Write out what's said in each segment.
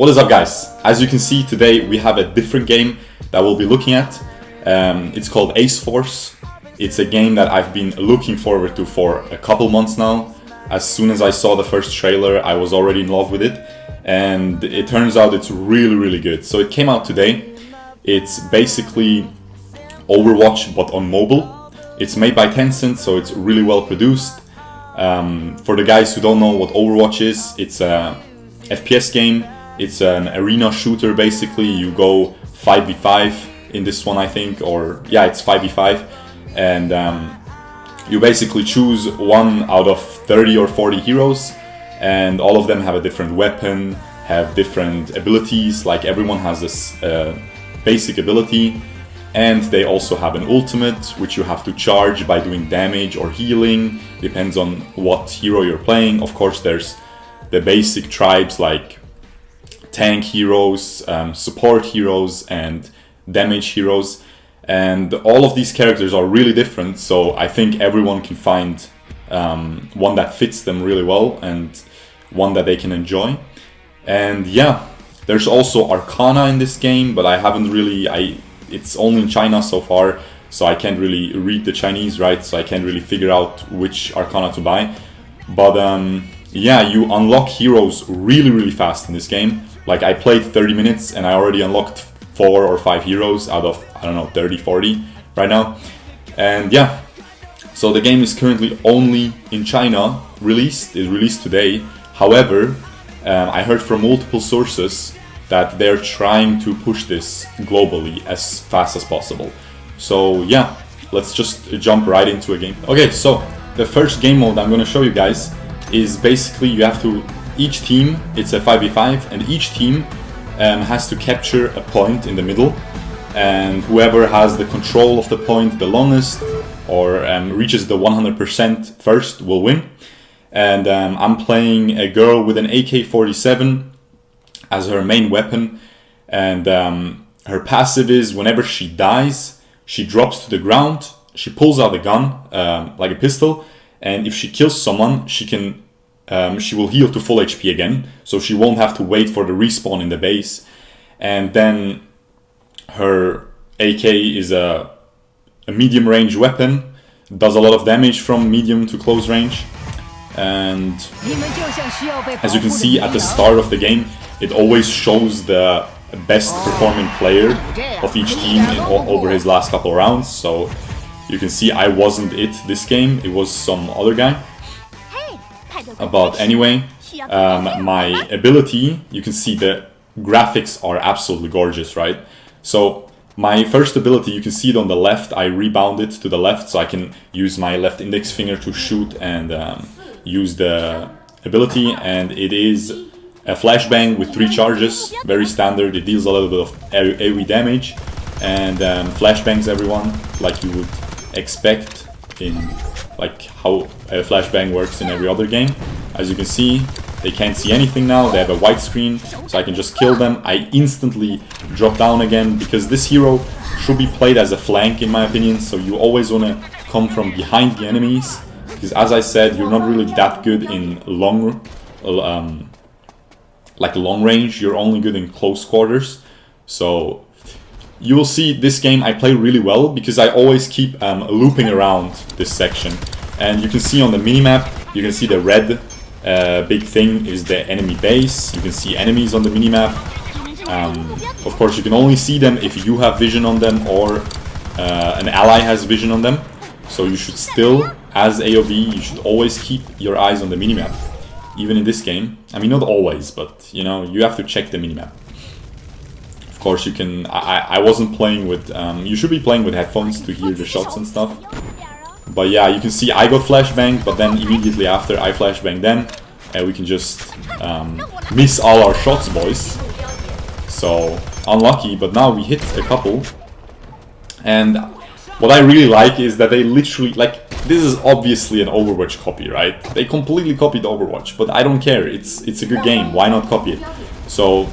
What is up, guys? As you can see, today we have a different game that we'll be looking at. It's called Ace Force. It's a game that I've been looking forward to for a couple months now. As soon as I saw the first trailer, I was already in love with it. And it turns out it's really good. So it came out today. It's basically Overwatch but on mobile. It's made by Tencent, so it's really well produced. For the guys who don't know what Overwatch is, it's a FPS game. It's an arena shooter basically. You go 5v5 in this one, I think, or yeah, it's 5v5. And you basically choose one out of 30 or 40 heroes, and all of them have a different weapon, have different abilities. Like everyone has this basic ability, and they also have an ultimate, which you have to charge by doing damage or healing. Depends on what hero you're playing. Of course, there's the basic tribes like tank heroes, support heroes, and damage heroes. And all of these characters are really different, so I think everyone can find one that fits them really well and one that they can enjoy. And yeah, there's also Arcana in this game, but I haven't really, it's only in China so far, so I can't really read the Chinese, right? So I can't really figure out which Arcana to buy. But yeah, you unlock heroes really fast in this game. Like I played 30 minutes and I already unlocked 4 or 5 heroes out of, I don't know, 30, 40 right now. And yeah, so the game is currently only in China, released today. However, I heard from multiple sources that they're trying to push this globally as fast as possible. So yeah, let's just jump right into a game. Okay, so the first game mode I'm going to show you guys is basically you have to, each team, it's a 5v5, and each team has to capture a point in the middle, and whoever has the control of the point the longest or reaches the 100% first will win. And I'm playing a girl with an AK-47 as her main weapon, and her passive is whenever she dies, she drops to the ground, she pulls out a gun, like a pistol, and if she kills someone, she will heal to full HP again, so she won't have to wait for the respawn in the base. And then her AK is a medium range weapon, does a lot of damage from medium to close range. And as you can see at the start of the game, it always shows the best performing player of each team over his last couple rounds. So you can see I wasn't it this game, it was some other guy. But anyway, my ability, you can see the graphics are absolutely gorgeous, right? So my first ability, you can see it on the left, I rebound it to the left so I can use my left index finger to shoot and use the ability. And it is a flashbang with 3 charges, very standard. It deals a little bit of AoE damage and flashbangs everyone like you would expect in like how a flashbang works in every other game. As you can see, they can't see anything now, they have a white screen, so I can just kill them. I instantly drop down again because this hero should be played as a flank in my opinion, so you always want to come from behind the enemies, because as I said, you're not really that good in long range, you're only good in close quarters. So you will see this game I play really well because I always keep looping around this section. And you can see on the minimap, you can see the red big thing is the enemy base. You can see enemies on the minimap. Of course, you can only see them if you have vision on them or an ally has vision on them. So you should still, as AoV, you should always keep your eyes on the minimap. Even in this game. I mean, not always, but you know, you have to check the minimap. Of course, you can, I wasn't playing with, you should be playing with headphones to hear the shots and stuff. But yeah, you can see I got flashbanged, but then immediately after I flashbang them, we can just miss all our shots, boys. So, unlucky, but now we hit a couple. And what I really like is that they literally, like, this is obviously an Overwatch copy, right? They completely copied Overwatch, but I don't care, it's a good game, why not copy it? So,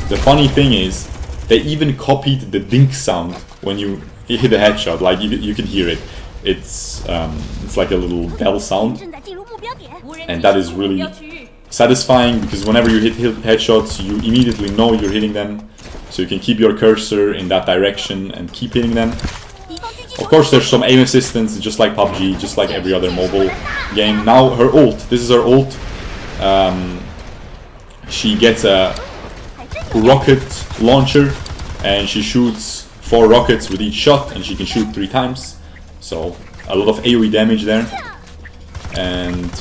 the funny thing is, they even copied the dink sound when you hit a headshot, like you can hear it. It's like a little bell sound, and that is really satisfying because whenever you hit headshots, you immediately know you're hitting them. So you can keep your cursor in that direction and keep hitting them. Of course, there's some aim assistance, just like PUBG, just like every other mobile game. Now her ult. This is her ult. She gets a rocket launcher and she shoots 4 rockets with each shot, and she can shoot 3 times. So a lot of AoE damage there. And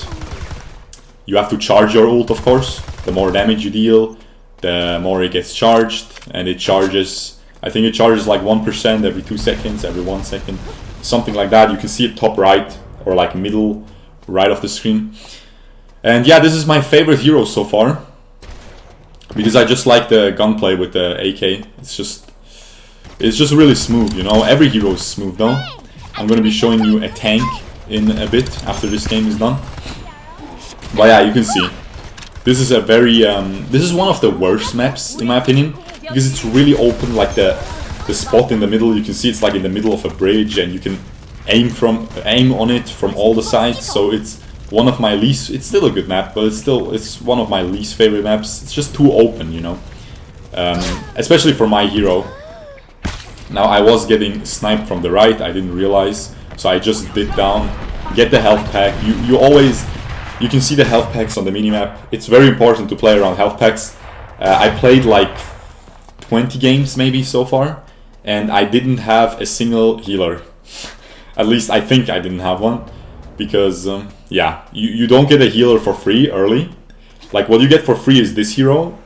you have to charge your ult, of course. The more damage you deal, the more it gets charged, and it charges, I think it charges like 1% every 2 seconds, every 1 second, something like that. You can see it top right or like middle right of the screen. And yeah, this is my favorite hero so far because I just like the gunplay with the AK. It's just really smooth, you know. Every hero is smooth though. I'm gonna be showing you a tank in a bit after this game is done. But yeah, you can see this is a very this is one of the worst maps in my opinion because it's really open. Like the spot in the middle, you can see it's like in the middle of a bridge, and you can aim on it from all the sides. So it's one of my least. It's still a good map, but it's one of my least favorite maps. It's just too open, you know, especially for my hero. Now I was getting sniped from the right. I didn't realize, so I just did down, get the health pack. You can see the health packs on the minimap. It's very important to play around health packs. I played like 20 games maybe so far, and I didn't have a single healer. At least I think I didn't have one, because yeah, you don't get a healer for free early. Like what you get for free is this hero.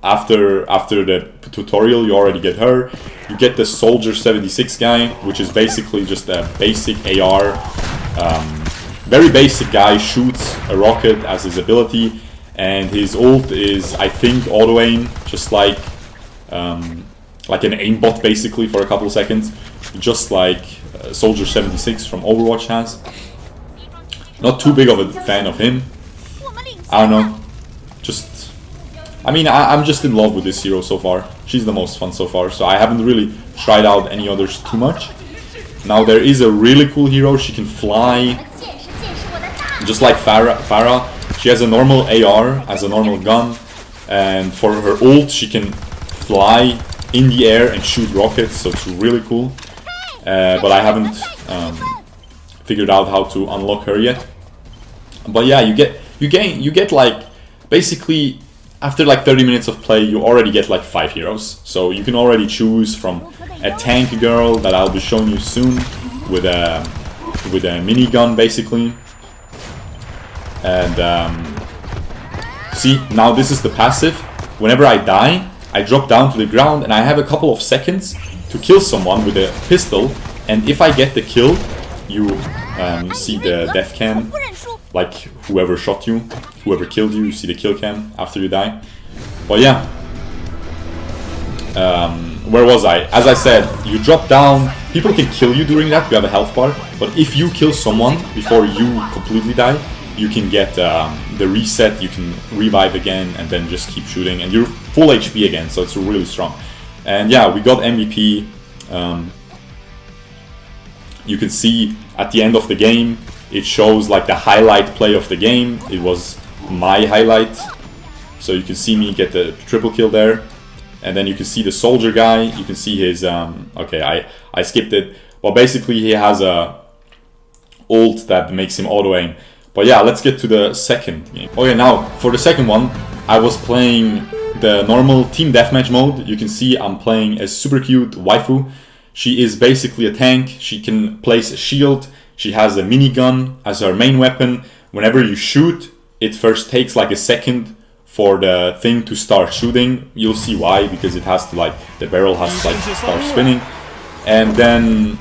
After the tutorial, you already get her. You get the Soldier 76 guy, which is basically just a basic AR. Very basic guy, shoots a rocket as his ability, and his ult is, I think, auto aim, just like an aimbot basically for a couple of seconds, just like Soldier 76 from Overwatch has. Not too big of a fan of him. I don't know. I'm just in love with this hero so far. She's the most fun so far, so I haven't really tried out any others too much. Now there is a really cool hero. She can fly, just like Farah. She has a normal AR as a normal gun, and for her ult she can fly in the air and shoot rockets, so it's really cool. But I haven't figured out how to unlock her yet. But yeah, you get like basically after like 30 minutes of play, you already get like 5 heroes. So you can already choose from a tank girl that I'll be showing you soon with a minigun basically. And see, now this is the passive. Whenever I die, I drop down to the ground and I have a couple of seconds to kill someone with a pistol. And if I get the kill, you see the death cam. Like whoever shot you, whoever killed you, you see the kill cam after you die. But yeah, where was I? As I said, you drop down, people can kill you during that, you have a health bar. But if you kill someone before you completely die, you can get the reset, you can revive again, and then just keep shooting, and you're full HP again, so it's really strong. And yeah, we got MVP. You can see at the end of the game, it shows like the highlight play of the game. It was my highlight. So you can see me get the triple kill there. And then you can see the soldier guy. You can see his... okay, I skipped it. Well, basically he has a ult that makes him auto-aim. But yeah, let's get to the second game. Okay, now, for the second one, I was playing the normal team deathmatch mode. You can see I'm playing a super cute waifu. She is basically a tank. She can place a shield. She has a minigun as her main weapon. Whenever you shoot, it first takes like a second for the thing to start shooting. You'll see why, because it has to like, the barrel has to like start spinning. And then,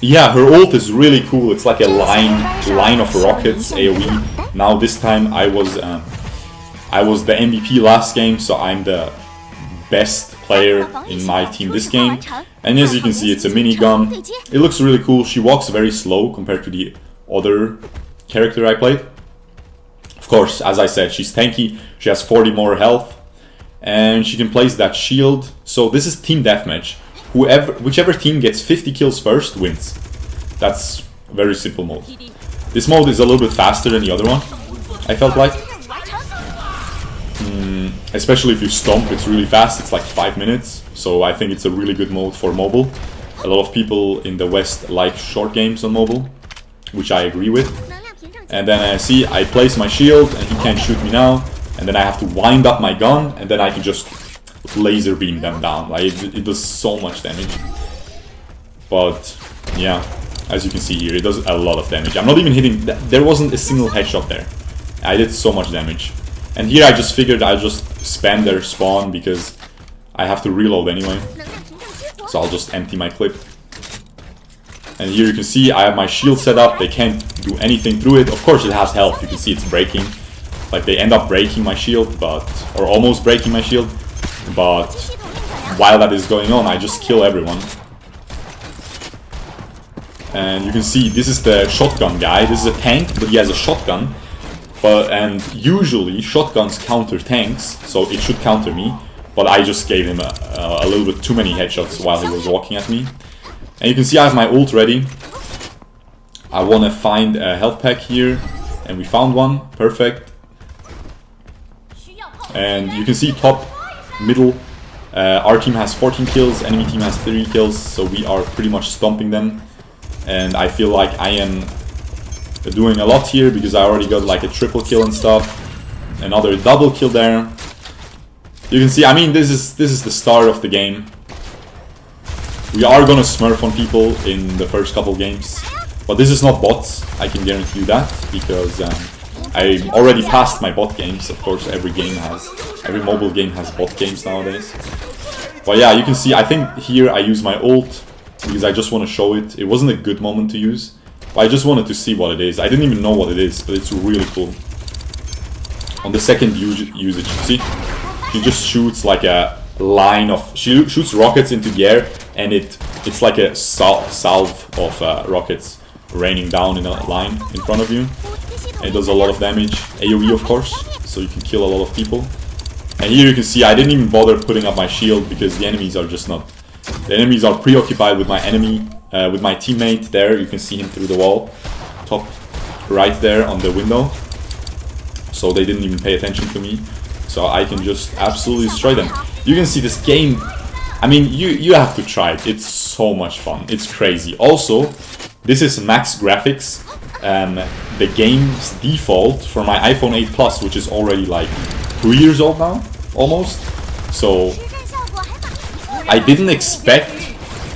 yeah, her ult is really cool. It's like a line of rockets, AoE. Now this time I was the MVP last game, so I'm the best player in my team this game. And as you can see, it's a minigun. It looks really cool. She walks very slow compared to the other character I played. Of course, as I said, she's tanky. She has 40 more health. And she can place that shield. So this is team deathmatch. Whichever team gets 50 kills first wins. That's a very simple mode. This mode is a little bit faster than the other one, I felt like. Especially if you stomp, it's really fast. It's like 5 minutes. So I think it's a really good mode for mobile. A lot of people in the West like short games on mobile, which I agree with. And then see, I place my shield and he can't shoot me now. And then I have to wind up my gun and then I can just laser beam them down. Like it does so much damage. But yeah, as you can see here, it does a lot of damage. I'm not even hitting, there wasn't a single headshot there. I did so much damage. And here I just figured I'll just spam their spawn because I have to reload anyway. So I'll just empty my clip. And here you can see I have my shield set up. They can't do anything through it. Of course it has health. You can see it's breaking. Like they end up breaking my shield, or almost breaking my shield. But while that is going on, I just kill everyone. And you can see this is the shotgun guy. This is a tank, but he has a shotgun. And usually shotguns counter tanks, so it should counter me. But I just gave him a little bit too many headshots while he was walking at me. And you can see I have my ult ready. I want to find a health pack here. And we found one. Perfect. And you can see top, middle. Our team has 14 kills, enemy team has 3 kills. So we are pretty much stomping them. And I feel like I am doing a lot here because I already got like a triple kill and stuff. Another double kill there. You can see, I mean, this is the start of the game. We are gonna smurf on people in the first couple games, but this is not bots. I can guarantee you that because I already passed my bot games. Of course, every mobile game has bot games nowadays. But yeah, you can see. I think here I use my ult because I just want to show it. It wasn't a good moment to use. But I just wanted to see what it is. I didn't even know what it is, but it's really cool. On the second usage, see, he just shoots like a line of, shoots rockets into the air, and it's like a salve of rockets raining down in a line in front of you. And it does a lot of damage. AoE, of course, so you can kill a lot of people. And here you can see I didn't even bother putting up my shield because the enemies are just not. The enemies are preoccupied with my enemy. With my teammate there, you can see him through the wall, top right there on the window. So they didn't even pay attention to me. So I can just absolutely destroy them. You can see this game, I mean, you have to try it. It's so much fun. It's crazy. Also, this is max graphics. The game's default for my iPhone 8 Plus, which is already like 2 years old now, almost. So I didn't expect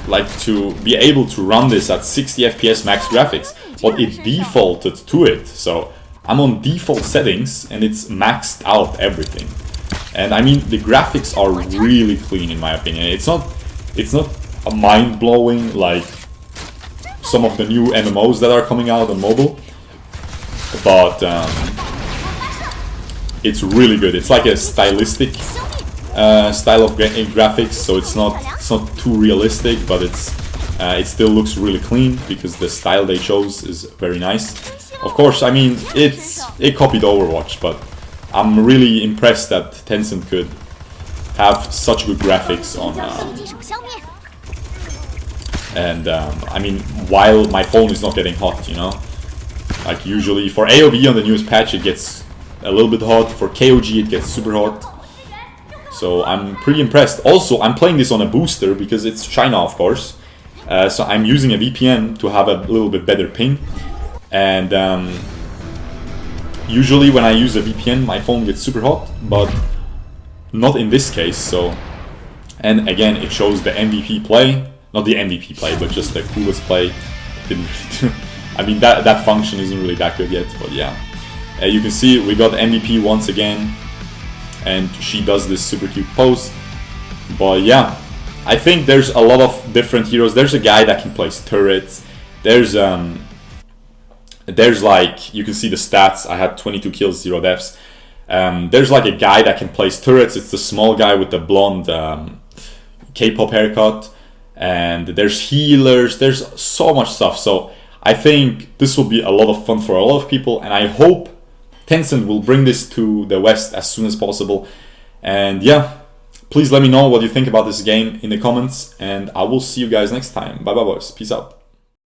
like to be able to run this at 60 FPS max graphics, but it defaulted to it. So I'm on default settings and it's maxed out everything. And I mean, the graphics are really clean in my opinion. It's not a mind-blowing like some of the new MMOs that are coming out on mobile, but it's really good. It's like a stylistic style of graphics, so it's not too realistic, but it still looks really clean because the style they chose is very nice. Of course, I mean it copied Overwatch, but I'm really impressed that Tencent could have such good graphics on. I mean, while my phone is not getting hot, you know, like usually for AOV on the newest patch it gets a little bit hot. For KOG it gets super hot. So I'm pretty impressed. Also, I'm playing this on a booster because it's China, of course. So I'm using a VPN to have a little bit better ping. And usually when I use a VPN, my phone gets super hot, but not in this case. So, and again, it shows the MVP play. Not the MVP play, but just the coolest play. I mean, that function isn't really that good yet, but yeah. You can see we got MVP once again. And she does this super cute pose. But yeah, I think there's a lot of different heroes. There's a guy that can place turrets. There's like, you can see the stats. I had 22 kills, 0 deaths. There's like a guy that can place turrets. It's the small guy with the blonde K-pop haircut. And there's healers. There's so much stuff. So I think this will be a lot of fun for a lot of people. And I hope Tencent will bring this to the West as soon as possible. And yeah, please let me know what you think about this game in the comments. And I will see you guys next time. Bye bye boys. Peace out.